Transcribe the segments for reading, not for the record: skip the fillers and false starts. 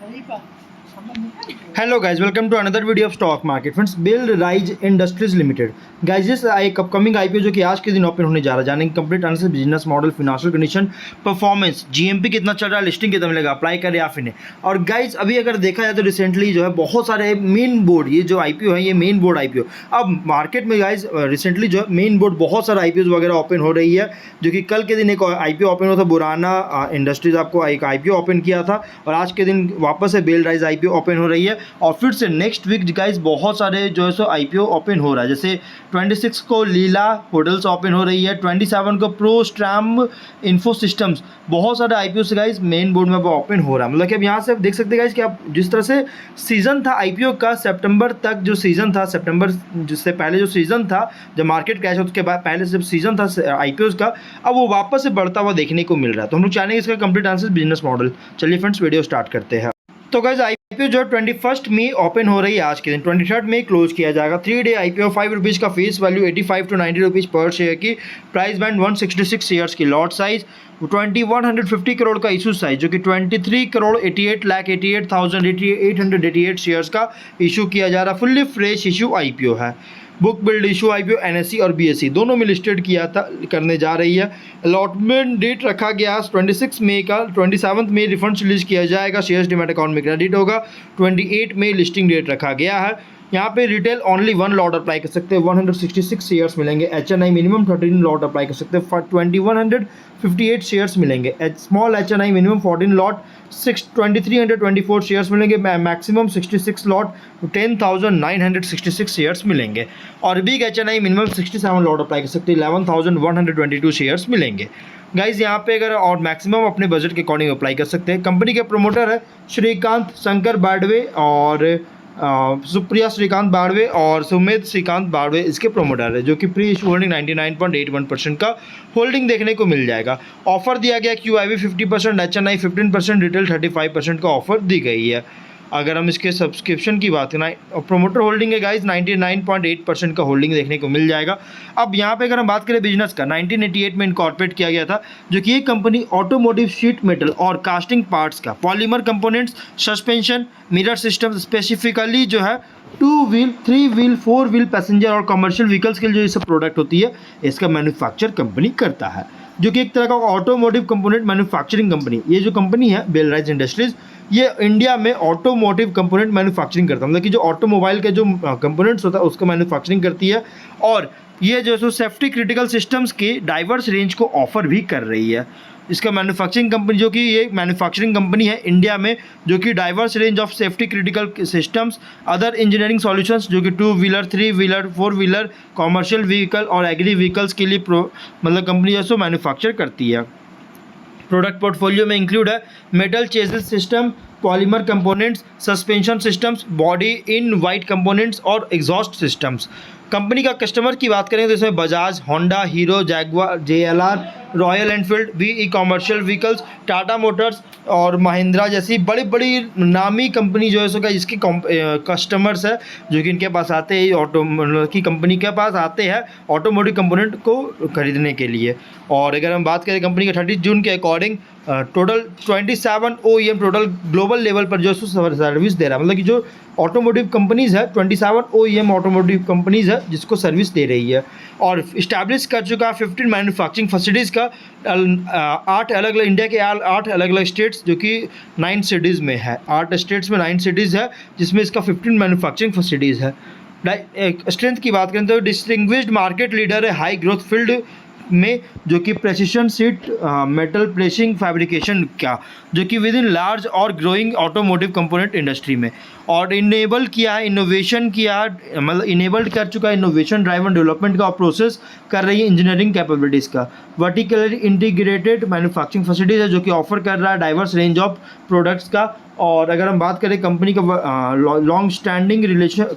Hello guys, welcome to another video of stock market friends. Bill Rise Industries Limited guys, this एक upcoming IPO जो कि आज के दिन ओपन होने जा रहा है। जानेंगे complete answer, business model, financial condition, performance, GMP कितना चल रहा है, लिस्टिंग कितना मिलेगा, अप्लाई करें या फिर नहीं। और गाइस अभी अगर देखा जाए तो रिसेंटली जो है बहुत सारे मेन बोर्ड, ये जो आईपीओ है ये मेन बोर्ड आईपीओ अब मार्केट में गाइस रिसेंटली जो है मेन बोर्ड बहुत सारे आईपीओ वगैरह ओपन हो रही है। जो कि कल के दिन एक आईपीओ ओपन हुआ था, बुराना इंडस्ट्रीज आपको एक आईपीओ ओपन किया था, और आज के दिन वापस से बिल राइज आईपीओ ओपन हो रही है। और फिर से नेक्स्ट वीक गाइस बहुत सारे जो है सो आईपीओ ओपन हो रहा है। जैसे 26 को लीला होटल्स ओपन हो रही है, 27 को प्रो स्ट्रैम इन्फो सिस्टम्स, बहुत सारे आईपीओ से गाइस मेन बोर्ड में ओपन हो रहा है। मतलब कि अब यहाँ से देख सकते हैं गाइस कि आप जिस तरह से सीजन था आईपीओ का, सितंबर तक जो सीजन था, सितंबर जिससे पहले जो सीजन था जब मार्केट क्रैश हो उसके बाद पहले जब सीजन था आईपीओ का, अब वो वापस से बढ़ता हुआ देखने को मिल रहा है। तो हम लोग चाहेंगे इसका कंप्लीट आंसर, बिजनेस मॉडल। चलिए फ्रेंड्स वीडियो स्टार्ट करते हैं। तो गाइस आईपीओ जो 21 मई ओपन हो रही है, आज के दिन 23 मई क्लोज किया जाएगा। 3 डे आईपीओ, 5 रुपीज़ का फेस वैल्यू, 85 to 90 रुपीज़ पर शेयर की प्राइस बैंड, 166 शेयर्स की लॉट साइज, 2150 करोड़ का इशू साइज जो कि 23 करोड़ 88,88,888 शेयर्स का इशू किया जा रहा। फुल्ली फ्रेश इशू आईपीओ है। Book build issue IPO NSC और बीएससी दोनों में लिस्टेड किया था, करने जा रही है। अलॉटमेंट डेट रखा गया 26 मई का, 27 मई रिफंड रिलीज किया जाएगा, शेयर्स डीमैट अकाउंट में क्रेडिट होगा। 28 मई लिस्टिंग डेट रखा गया है। यहाँ पे रिटेल ओनली 1 लॉट अप्लाई कर सकते हैं, 166 शेयर्स मिलेंगे। एचएनआई मिनिमम 13 लॉट अप्लाई कर सकते हैं, 2158 शेयर्स मिलेंगे। Small HNI minimum 14 lot 2324 shares मिलेंगे। मैक्सिमम 66 लॉट 10,966 शेयर्स मिलेंगे। और big HNI minimum 67 lot apply कर सकते हैं, 11,122 शेयर्स मिलेंगे। गाइज यहाँ पे अगर और मैक्सिमम अपने बजट के अकॉर्डिंग अप्लाई कर सकते हैं। कंपनी के प्रमोटर है श्रीकांत शंकर बाड़वे और सुप्रिया श्रीकांत बाड़वे और सुमेध श्रीकांत बाड़वे इसके प्रोमोटर है, जो कि प्री इशू होल्डिंग 99.81% का होल्डिंग देखने को मिल जाएगा। ऑफर दिया गया QIB 50%, HNI 15%, रिटेल 35% का ऑफर दी गई है। अगर हम इसके सब्सक्रिप्शन की बात करें, प्रोमोटर होल्डिंग है गाइज 99.8% का होल्डिंग देखने को मिल जाएगा। अब यहाँ पे अगर हम बात करें बिजनेस का, 1988 में इनकॉर्पोरेट किया गया था, जो कि ये कंपनी ऑटोमोटिव शीट मेटल और कास्टिंग पार्ट्स का, polymer components, suspension, mirror system, specifically जो है 2 व्हील, 3 व्हील, 4 व्हील पैसेंजर और कमर्शियल व्हीकल्स के लिए जो ये सब प्रोडक्ट होती है इसका मैन्युफैक्चर कंपनी करता है, जो कि एक तरह का ऑटोमोटिव कंपोनेंट मैन्युफैक्चरिंग कंपनी। ये जो कंपनी है बिल राइज इंडस्ट्रीज, ये इंडिया में ऑटोमोटिव कंपोनेंट मैन्युफैक्चरिंग करता है, मतलब कि जो ऑटोमोबाइल के जो कंपोनेंट्स होता है उसका मैन्युफैक्चरिंग करती है। और ये जो सो सेफ्टी क्रिटिकल सिस्टम्स की डाइवर्स रेंज को ऑफर भी कर रही है। इसका मैन्युफैक्चरिंग कंपनी, जो कि ये मैन्युफैक्चरिंग कंपनी है इंडिया में, जो कि diverse range of safety critical systems, other engineering solutions, जो कि 2 wheeler, 3 wheeler, 4 wheeler, commercial vehicle और एग्री व्हीकल्स के लिए मतलब कंपनी जो मैन्युफैक्चर करती है। प्रोडक्ट पोर्टफोलियो में इंक्लूड है metal chassis system, polymer components, suspension systems, body in white components और एग्जॉस्ट सिस्टम्स। कंपनी का कस्टमर की बात करें तो इसमें Bajaj, Honda, hero, Jaguar, JLR, royal Enfield, VE commercial vehicles, Tata Motors और महिंद्रा जैसी बड़ी बड़ी नामी कंपनी जो है सो इसकी कस्टमर्स है, जो कि इनके पास आते हैं, ऑटो की कंपनी के पास आते हैं ऑटोमोटिव कंपोनेंट को खरीदने के लिए। और अगर हम बात करें कंपनी के 30 जून के according total 27 OEM total global level पर जो सर्विस दे रहा है, मतलब कि जो ऑटोमोटिव कंपनीज़ है 27 OEM ऑटोमोटिव कंपनीज़ है जिसको सर्विस दे रही है। और इस्टेब्लिश कर चुका 15 मैन्युफैक्चरिंग फैसिलिटीज़ का 8 अलग अलग इंडिया के 8 अलग अलग स्टेट्स, जो कि 9 सिटीज़ में है। 8 स्टेट्स में 9 सिटीज़ है, जिसमें इसका 15 मैन्युफैक्चरिंग फैसिलिटीज़ है। स्ट्रेंथ की बात करें तो डिस्टिंग्विश्ड मार्केट लीडर है हाई ग्रोथ फील्ड में, जो कि precision seat metal pressing fabrication का, जो कि विद इन लार्ज और ग्रोइंग ऑटोमोटिव कंपोनेंट इंडस्ट्री में। और इनेबल किया है, इनोवेशन किया है, मतलब इनेबल्ड कर चुका है इनोवेशन ड्राइवन डेवलपमेंट का प्रोसेस कर रही है इंजीनियरिंग कैपेबिलिटीज़ का। वर्टिकली इंटीग्रेटेड मैन्युफैक्चरिंग फैसिलिटीज़ है, जो कि ऑफर कर रहा है डाइवर्स रेंज ऑफ प्रोडक्ट्स का। और अगर हम बात करें कंपनी का लॉन्ग स्टैंडिंग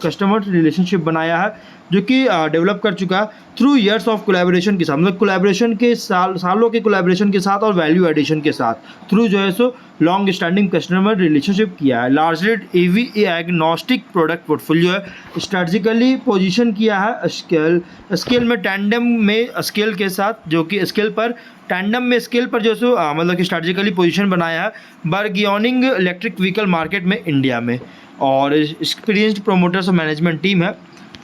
कस्टमर रिलेशनशिप बनाया है, जो कि डेवलप कर चुका है थ्रू ईयर्स ऑफ कोलैबोरेशन के साथ, मतलब कोलैबोरेशन के सालों के कोलैबोरेशन के साथ और वैल्यू एडिशन के साथ थ्रू जो है so long standing customer relationship किया है। Largely EV agnostic product portfolio है, स्ट्रेटजिकली पोजीशन किया है स्केल में टैंडम में स्केल के साथ, जो कि स्केल पर टैंडम में स्केल पर जो सो मतलब कि स्ट्रेटजिकली पोजीशन बनाया है बर्गियोनिंग इलेक्ट्रिक व्हीकल मार्केट में इंडिया में, और एक्सपीरियंस्ड प्रोमोटर्स और मैनेजमेंट टीम है।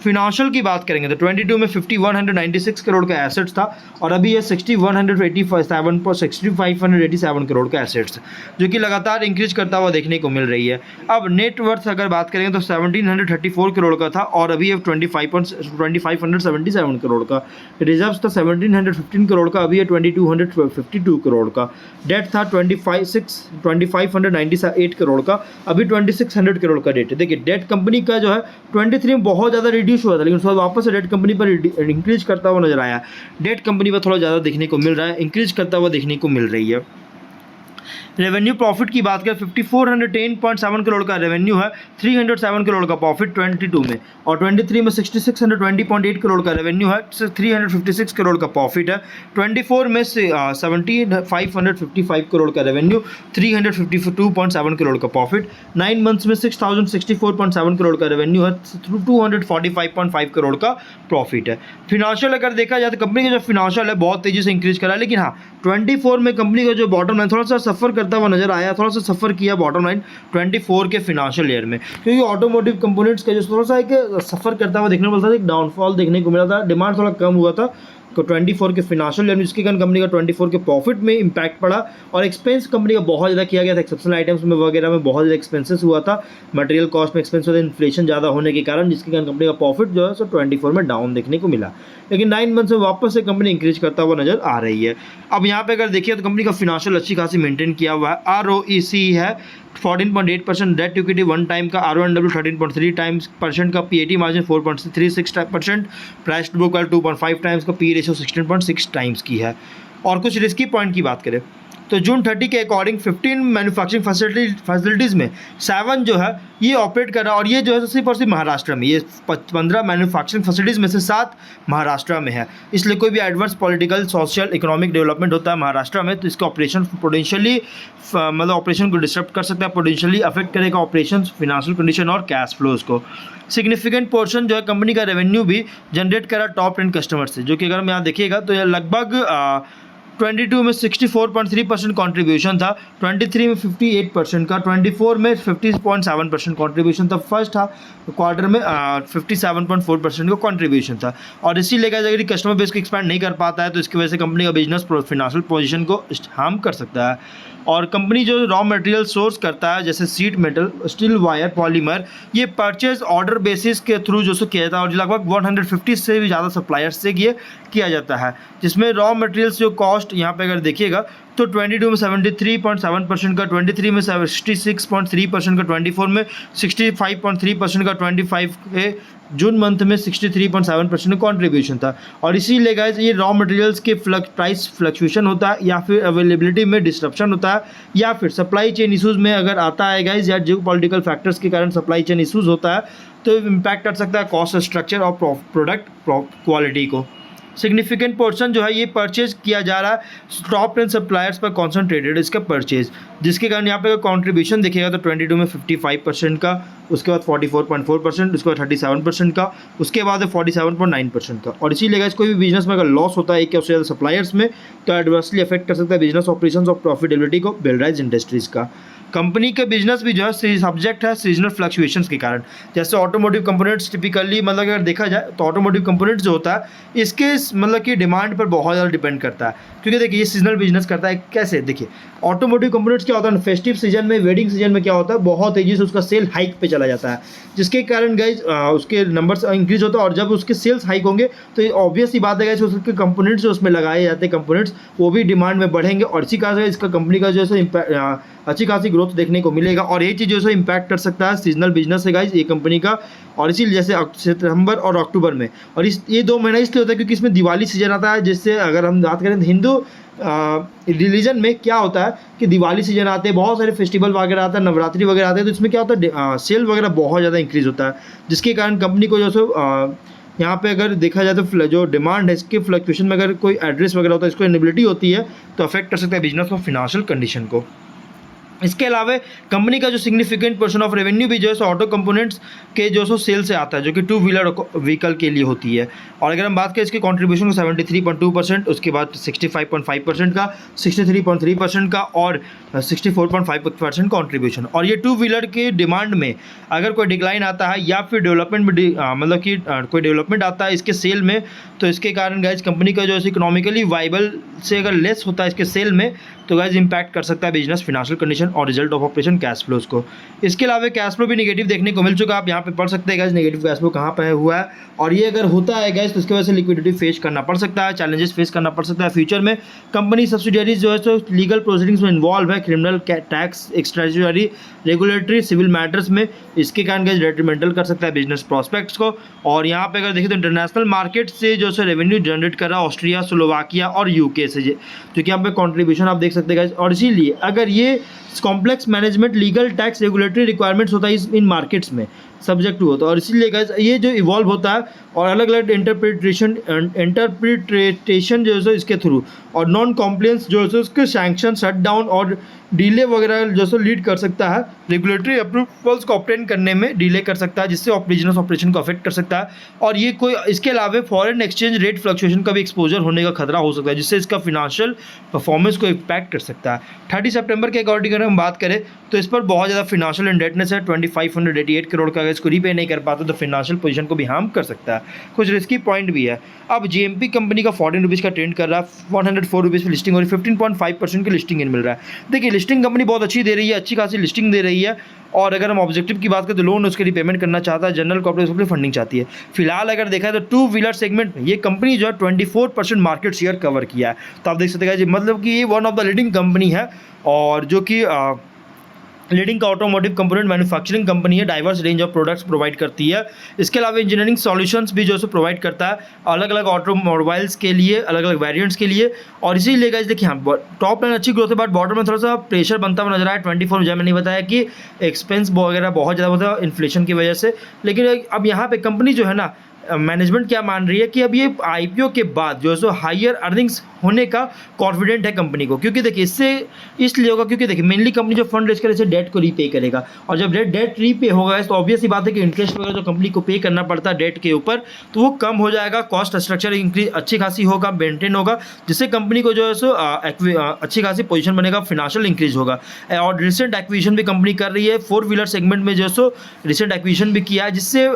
फिनांशियल की बात करेंगे तो 22 में 5196 करोड़ का एसेट्स था और अभी ये 6587 करोड़ का एसेट्स, जो कि लगातार इंक्रीज करता हुआ देखने को मिल रही है। अब नेटवर्थ अगर बात करेंगे तो 1734 करोड़ का था और अभी ये 2577 करोड़ का। रिजर्व्स था 1715 करोड़ का, अभी ये 2252 करोड़ का। डेट था 2598 करोड़ का, अभी 2600 करोड़ का डेट है। देखिए डेट कंपनी का जो है 23 में बहुत ज़्यादा रिड्यूस हुआ था, लेकिन उसके बाद वापस से डेट कंपनी पर इंक्रीज करता हुआ नजर आया। डेट कंपनी पर थोड़ा ज़्यादा देखने को मिल रहा है, इंक्रीज करता हुआ देखने को मिल रही है। रेवेन्यू प्रॉफिट की बात करें 5410.7 करोड़ का रेवेन्यू है, 307 करोड़ का प्रॉफिट 22 में, और 23 में 6620.8 करोड़ का रेवेन्यू है, 356 करोड़ का प्रॉफिट है। 24 में 17555 करोड़ का रेवेन्यू, 352.7 करोड़ का प्रॉफिट। 9 मंथ्स में 6064.7 करोड़ का रेवेन्यू है, 245.5 करोड़ का प्रॉफिट है। फिनांशियल अगर देखा जाए तो कंपनी का जो फिनांशियल है बहुत तेजी से इंक्रीज करा है, लेकिन हाँ 24 में कंपनी का जो बॉटम लाइन थोड़ा सा सफ़र करता हुआ नजर आया, थोड़ा सा सफ़र किया बॉटम लाइन 24 के फिनांशियल ईयर में, क्योंकि ऑटोमोटिव कंपोनेंट्स का जो थोड़ा सा एक सफ़र करता हुआ देखने को मिलता था, एक डाउनफॉल देखने को मिला था, डिमांड थोड़ा कम हुआ था 24 के फिनांशियल ईयर में, जिसके कारण कंपनी का 24 के प्रॉफिट में इंपैक्ट पड़ा, और एक्सपेंस कंपनी का बहुत ज़्यादा किया गया था, एक्सेप्शनल आइटम्स में वगैरह में बहुत ज़्यादा एक्सपेंसेस हुआ था, मटेरियल कॉस्ट में एक्सपेंस हुआ था, इन्फ्लेशन ज़्यादा होने के कारण, जिसके कारण कंपनी का प्रॉफिट जो है सो 24 में डाउन देखने को मिला। लेकिन 9 मंथ में वापस से कंपनी इंक्रीज करता हुआ नजर आ रही है। अब यहाँ पे अगर देखिए तो कंपनी का फिनांशियल अच्छी खासी मेंटेन किया हुआ है। ROEC है 14.8%, डेट इक्विटी 1 टाइम का, RONW 13.3 टाइम्स परसेंट का, PAT margin 4.36%, price to book value 2.5 times का, PE रेशियो 16.6 टाइम्स की है। और कुछ रिस्की पॉइंट की बात करें तो जून 30 के अकॉर्डिंग 15 मैन्युफैक्चरिंग फैसिलिटीज़ में 7 जो है ये ऑपरेट कर रहा है, और ये जो है सिर्फ और सिर्फ महाराष्ट्र में, ये 15 मैन्युफैक्चरिंग फैसिलिटीज़ में से 7 महाराष्ट्र में है। इसलिए कोई भी adverse political social economic development होता है महाराष्ट्र में तो इसका ऑपरेशन पोटेंशियली मतलब ऑपरेशन को डिस्टर्ब कर सकता है, पोटेंशियली अफेक्ट करेगा ऑपरेशन, फिनेंशियल कंडीशन और कैश फ्लोज को। सिग्निफिकेंट पोर्शन जो है कंपनी का रेवेन्यू भी जनरेट करा टॉप 10 कस्टमर से, जो कि अगर हम यहाँ देखिएगा तो यह लगभग 22 में 64.3% कॉन्ट्रीब्यूशन था, 23 में 58% का, 24 में 50.7% कॉन्ट्रीब्यूशन था, फर्स्ट क्वार्टर में 57.4% का कॉन्ट्रीब्यूशन था। और इसीलिए अगर कस्टमर बेस को एक्सपैंड नहीं कर पाता है तो इसकी वजह से कंपनी का बिजनेस फिनेंशियल पोजीशन को हार्म कर सकता है। और कंपनी जो रॉ मटेरियल सोर्स करता है जैसे seat metal, steel wire, polymer, ये परचेज ऑर्डर बेसिस के थ्रू जो सो किया जाता है, और लगभग 150 से भी ज़्यादा सप्लायर्स से ये किया जाता है, जिसमें रॉ मटेरियल्स जो कॉस्ट यहाँ पे अगर देखिएगा तो 22 में 73.7% का, 23 में 66.3% का, 24 में 65.3% का, 25 के जून मंथ में 63.7% कॉन्ट्रीब्यूशन था। और इसीलिए गाइस ये रॉ मटेरियल्स के प्राइस फ्लक्चुएशन होता है, या फिर अवेलेबिलिटी में डिस्ट्रप्शन होता है, या फिर सप्लाई चेन इशूज़ में अगर आता है गाइस, या जियो पॉलिटिकल फैक्टर्स के कारण सप्लाई चेन इशूज़ होता है तो इम्पैक्ट कर सकता है कॉस्ट स्ट्रक्चर और प्रोडक्ट क्वालिटी को। सिग्निफिकेंट पोर्शन जो है ये परचेज किया जा रहा है टॉप 10 सप्लायर्स पर कॉन्सेंट्रेटेड इसका परचेज, जिसके कारण यहाँ पे कंट्रीब्यूशन देखिएगा तो 22 में 55% का, उसके बाद 44.4%, उसके बाद 37% का, उसके बाद 47.9% का। और इसीलिए कोई भी बिजनेस में अगर लॉस होता है एक या उससे ज़्यादा सप्लायर्स में तो एडवर्सली अफेक्ट कर सकता है बिजनेस ऑपरेशंस और प्रॉफिटेबिलिटी को बेलराइज इंडस्ट्रीज़ का। कंपनी का बिजनेस भी जो है सब्जेक्ट है सीजनल फ्लक्चुएशंस के कारण, जैसे ऑटोमोटिव कंपोनेंट्स टिपिकली मतलब अगर देखा जाए तो ऑटोमोटिव कंपोनेंट्स जो होता है इसके मतलब कि डिमांड पर बहुत ज़्यादा डिपेंड करता है, क्योंकि देखिए ये सीजनल बिजनेस करता है। कैसे देखिए ऑटोमोटिव कंपोनेंट्स क्या होता है, फेस्टिव सीजन में, वेडिंग सीजन में क्या होता है, बहुत तेज़ी से उसका सेल हाइक पे चला जाता है, जिसके कारण गाइज उसके नंबर्स इंक्रीज होता है, और जब उसके सेल्स हाइक होंगे तो ऑब्वियस ही बात है गाइज उसके कंपोनेंट्स जो उसमें लगाए जाते हैं कंपोनेंट्स वो भी डिमांड में बढ़ेंगे, और इसी कारण से इसका कंपनी का जो है अच्छी खासी ग्रोथ देखने को मिलेगा। और ये चीज़ जो है इम्पैक्ट कर सकता है सीजनल बिजनेस है गाइज ये कंपनी का। और इसीलिए जैसे सितंबर और अक्टूबर में, और ये 2 महीना इसलिए होता है क्योंकि इसमें दिवाली सीजन आता है, जिससे अगर हम बात करें तो हिंदू रिलीजन में क्या होता है कि दिवाली सीजन आते हैं, बहुत सारे फेस्टिवल वगैरह आता है, नवरात्रि वगैरह आते हैं, तो इसमें क्या होता है सेल वगैरह बहुत ज़्यादा इंक्रीज़ होता है, जिसके कारण कंपनी को जो सो यहाँ पे अगर देखा जाए तो जो डिमांड है इसके फ्लक्चुएशन में अगर कोई एड्रेस वगैरह होता है, इसको इनेबिलिटी होती है तो अफेक्ट कर सकता है बिजनेस और फिनेंशियल कंडीशन को। इसके अलावा कंपनी का जो सिग्निफिकेंट पोर्शन ऑफ रेवेन्यू भी जो है सो ऑटो कंपोनेंट्स के जो सो सेल से आता है, जो कि टू व्हीलर व्हीकल के लिए होती है। और अगर हम बात करें इसके कंट्रीब्यूशन को 73.2%, उसके बाद 65.5% का, 63.3% का और 64.5% कंट्रीब्यूशन। और ये टू व्हीलर के डिमांड में अगर कोई डिक्लाइन आता है या फिर डेवलपमेंट में मतलब कि कोई डेवलपमेंट आता है इसके सेल में, तो इसके कारण गाइज कंपनी का जो है इकोनॉमिकली वाइबल से अगर लेस होता है इसके सेल में, तो गाइज इंपैक्ट कर सकता है बिजनेस, फिनेंशियल कंडीशन और result of operation cash flows को। इसके अलावा कैश फ्लो भी नेगेटिव देखने को मिल चुका है। आप यहाँ पे पढ़ सकते हैं गाइज नेगेटिव कैश फ्लो कहाँ पे हुआ है, और ये अगर होता है गाइज तो इसकी वजह से लिक्विडिटी फेस करना पड़ सकता है, चैलेंजेस फेस करना पड़ सकता है फ्यूचर में। कंपनी सब्सिडियरीज जो है तो लीगल प्रोसीडिंग्स में इन्वॉल्व है, criminal, tax, extrajudiciary, regulatory, civil matters में। इसके कारण गाइज डेट्रीमेंटल कर सकता है बिजनेस प्रॉस्पेक्ट्स को। और यहाँ पे अगर देखें तो इंटरनेशनल मार्केट से जो है रेवेन्यू जनरेट कर रहा है ऑस्ट्रिया, स्लोवाकिया और यूके से, जो कि यहाँ पे कॉन्ट्रीब्यूशन आप देख सकते हैं गाइज। और इसीलिए अगर ये complex management, legal, tax, regulatory requirements होता है इन मार्केट्स में सब्जेक्ट टू होता है, और इसीलिए गाइज ये जो इवॉल्व होता है और अलग अलग इंटरप्रिटेशन जो है इसके थ्रू, और नॉन कॉम्प्लायंस जो है उसके सैंक्शन, शट डाउन और डिले वगैरह जो है लीड कर सकता है, रेगुलेटरी अप्रूवल्स को ऑब्टेन करने में डिले कर सकता है, जिससे बिजनेस ऑपरेशन को अफेक्ट कर सकता है। और ये कोई इसके अलावा फॉरेन एक्सचेंज रेट फ्लक्चुएशन का भी एक्सपोजर होने का खतरा हो सकता है, जिससे इसका फिनेंशियल परफॉर्मेंस को इम्पैक्ट कर सकता है। 30 सितंबर के अकॉर्डिंग अगर हम बात करें तो इस पर बहुत ज़्यादा फिनेंशियल इंडेटनेस है, 2588 करोड़ का। अगर इसको रीपे नहीं कर पाते तो फिनेंशियल पोजीशन को भी हार्म कर सकता है। कुछ रिस्की पॉइंट भी है। अब जेएमपी कंपनी का 14 रुपीज़ का ट्रेंड कर रहा है, 104 रुपीज़ पर लिस्टिंग और 15.5% की लिस्टिंग इन मिल रहा है। देखिए लिस्टिंग कंपनी बहुत अच्छी दे रही है, अच्छी खासी लिस्टिंग दे रही है। और अगर हम ऑब्जेक्टिव की बात करें तो लोन उसके लिए पेमेंट करना चाहता है, जनरल कॉर्पोरेट उसके लिए फंडिंग चाहती है। फिलहाल अगर देखा है तो टू व्हीलर सेगमेंट में ये कंपनी जो है 24% मार्केट शेयर कवर किया है। तो आप देख सकते हैं मतलब कि ये one of the leading company है, और जो कि लीडिंग का ऑटोमोटिव कंपोनेंट मैन्युफैक्चरिंग कंपनी है, diverse range of products provide करती है। इसके अलावा इंजीनियरिंग सॉल्यूशंस भी जो है प्रोवाइड करता है अलग अलग ऑटोमोबाइल्स के लिए, अलग अलग वेरिएंट्स के लिए। और इसीलिए गाइस देखिए हाँ टॉप लाइन अच्छी ग्रोथ है, बट बॉटम में थोड़ा सा प्रेशर बनता हुआ नजर आया। 24 जब मैंने बताया कि एक्सपेंस वगैरह बहुत ज़्यादा होता है इन्फ्लेशन की वजह से। लेकिन अब यहाँ पे कंपनी जो है ना, मैनेजमेंट क्या मान रही है कि अब ये आईपीओ के बाद जो है सो हायर अर्निंग्स होने का कॉन्फिडेंट है कंपनी को, क्योंकि देखिए इससे इसलिए होगा क्योंकि देखिए मेनली कंपनी जो फंड रेज करे से डेट को रीपे करेगा, और जब डेट रीपे होगा तो ऑब्वियस ही बात है कि इंटरेस्ट वगैरह जो कंपनी को पे करना पड़ता है डेट के ऊपर, तो वो कम हो जाएगा, कॉस्ट स्ट्रक्चर इंक्रीज अच्छी खासी होगा, मेंटेन होगा, जिससे कंपनी को जो है सो अच्छी खासी पोजीशन बनेगा, फिनेंशियल इंक्रीज होगा। और रिसेंट एक्विजिशन भी कंपनी कर रही है, 4 व्हीलर सेगमेंट में जो है सो रिसेंट एक्विजिशन भी किया है, जिससे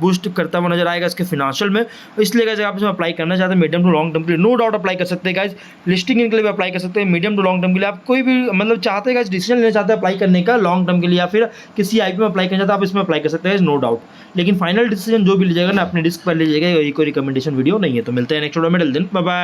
बूस्ट करता हुआ नजर आएगा इसके फिनेंशियल में। इसलिए गाइस आप इसमें अप्लाई करना चाहते हैं मीडियम टू लॉन्ग टर्म के लिए, नो डाउट अप्लाई कर सकते हैं गाइस। लिस्टिंग इनके लिए भी अप्लाई कर सकते हैं मीडियम टू लॉन्ग टर्म के लिए। आप कोई भी मतलब चाहते हैं गाइस डिसीजन लेना चाहते हैं अप्लाई करने का लॉन्ग टर्म के लिए, या फिर किसी आईपीओ में अप्लाई करना चाहते हैं, आप इसमें अप्लाई कर सकते हैं नो डाउट। लेकिन फाइनल डिसीजन जो भी लीजिएगा ना अपने रिस्क पर लीजिएगा, कोई रिकमेंडेशन वीडियो नहीं है। तो मिलते हैं नेक्स्ट वीडियो में, टिल देन बाय बाय।